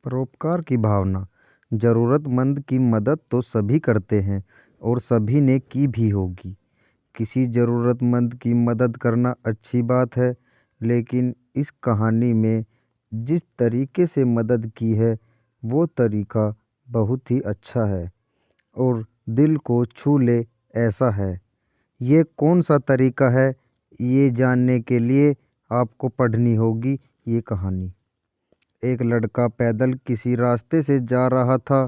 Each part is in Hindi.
परोपकार की भावना। ज़रूरतमंद की मदद तो सभी करते हैं और सभी ने की भी होगी। किसी ज़रूरतमंद की मदद करना अच्छी बात है, लेकिन इस कहानी में जिस तरीके से मदद की है वो तरीका बहुत ही अच्छा है और दिल को छू ले ऐसा है। ये कौन सा तरीका है, ये जानने के लिए आपको पढ़नी होगी ये कहानी। एक लड़का पैदल किसी रास्ते से जा रहा था।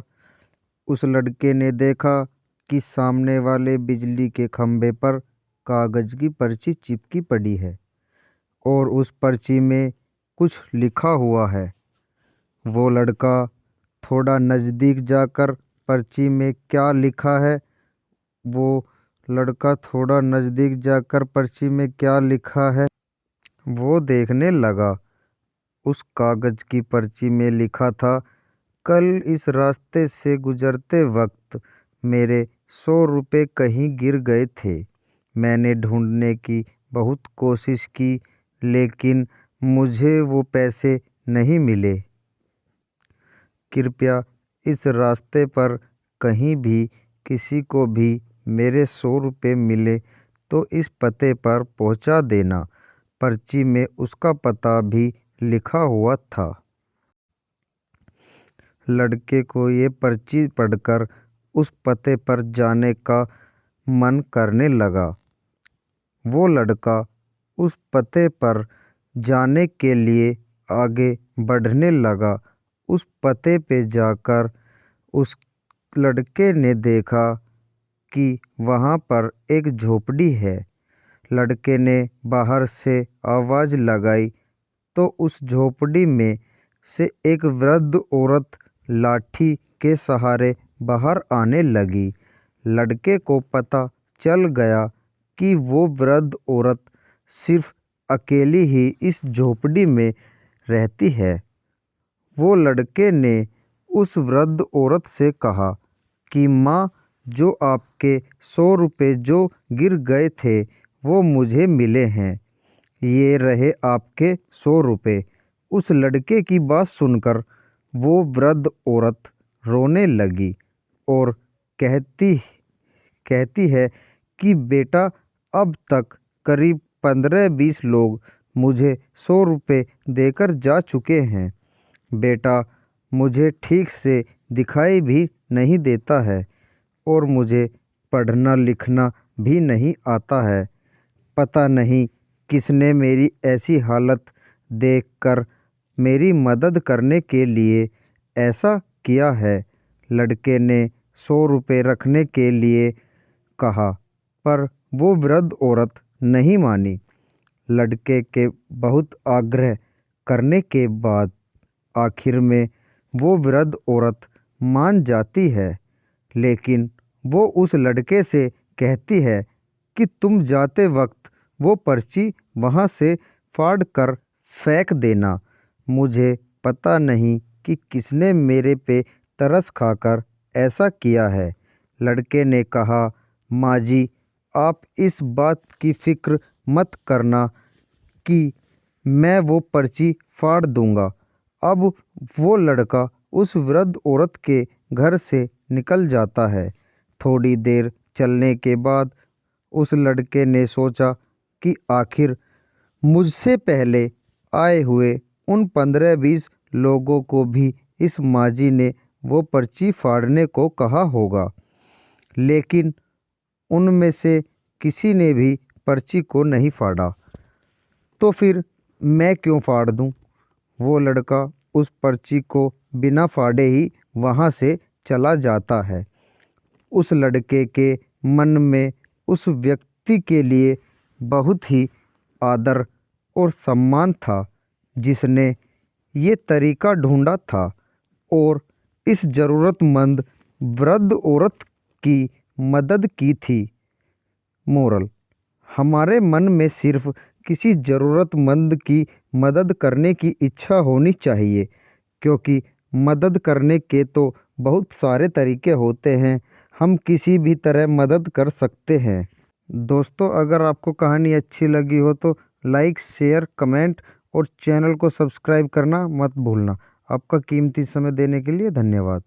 उस लड़के ने देखा कि सामने वाले बिजली के खंभे पर कागज़ की पर्ची चिपकी पड़ी है और उस पर्ची में कुछ लिखा हुआ है। वो लड़का थोड़ा नज़दीक जाकर पर्ची में क्या लिखा है वो लड़का थोड़ा नज़दीक जाकर पर्ची में क्या लिखा है वो देखने लगा। उस कागज़ की पर्ची में लिखा था, कल इस रास्ते से गुजरते वक्त मेरे 100 रुपये कहीं गिर गए थे। मैंने ढूंढने की बहुत कोशिश की, लेकिन मुझे वो पैसे नहीं मिले। कृपया इस रास्ते पर कहीं भी किसी को भी मेरे 100 रुपये मिले तो इस पते पर पहुंचा देना। पर्ची में उसका पता भी लिखा हुआ था। लड़के को ये पर्ची पढ़कर उस पते पर जाने का मन करने लगा। वो लड़का उस पते पर जाने के लिए आगे बढ़ने लगा। उस पते पे जाकर उस लड़के ने देखा कि वहाँ पर एक झोपड़ी है। लड़के ने बाहर से आवाज़ लगाई तो उस झोपड़ी में से एक वृद्ध औरत लाठी के सहारे बाहर आने लगी। लड़के को पता चल गया कि वो वृद्ध औरत सिर्फ अकेली ही इस झोपड़ी में रहती है। वो लड़के ने उस वृद्ध औरत से कहा कि माँ, जो आपके 100 रुपये जो गिर गए थे वो मुझे मिले हैं। ये रहे आपके 100 रुपये। उस लड़के की बात सुनकर वो वृद्ध औरत रोने लगी और कहती कहती है कि बेटा, अब तक करीब 15-20 लोग मुझे 100 रुपये देकर जा चुके हैं। बेटा, मुझे ठीक से दिखाई भी नहीं देता है और मुझे पढ़ना लिखना भी नहीं आता है। पता नहीं किसने मेरी ऐसी हालत देखकर मेरी मदद करने के लिए ऐसा किया है। लड़के ने 100 रुपये रखने के लिए कहा, पर वो वृद्ध औरत नहीं मानी। लड़के के बहुत आग्रह करने के बाद आखिर में वो वृद्ध औरत मान जाती है, लेकिन वो उस लड़के से कहती है कि तुम जाते वक्त वो पर्ची वहाँ से फाड़ कर फेंक देना। मुझे पता नहीं कि किसने मेरे पे तरस खाकर ऐसा किया है। लड़के ने कहा, माँ जी, आप इस बात की फ़िक्र मत करना कि मैं वो पर्ची फाड़ दूंगा। अब वो लड़का उस वृद्ध औरत के घर से निकल जाता है। थोड़ी देर चलने के बाद उस लड़के ने सोचा कि आखिर मुझसे पहले आए हुए उन 15-20 लोगों को भी इस माँजी ने वो पर्ची फाड़ने को कहा होगा, लेकिन उनमें से किसी ने भी पर्ची को नहीं फाड़ा, तो फिर मैं क्यों फाड़ दूं। वो लड़का उस पर्ची को बिना फाड़े ही वहाँ से चला जाता है। उस लड़के के मन में उस व्यक्ति के लिए बहुत ही आदर और सम्मान था जिसने ये तरीका ढूंढा था और इस ज़रूरतमंद वृद्ध औरत की मदद की थी। मोरल: हमारे मन में सिर्फ किसी ज़रूरतमंद की मदद करने की इच्छा होनी चाहिए, क्योंकि मदद करने के तो बहुत सारे तरीके होते हैं। हम किसी भी तरह मदद कर सकते हैं। दोस्तों, अगर आपको कहानी अच्छी लगी हो तो लाइक, शेयर, कमेंट और चैनल को सब्सक्राइब करना मत भूलना। आपका कीमती समय देने के लिए धन्यवाद।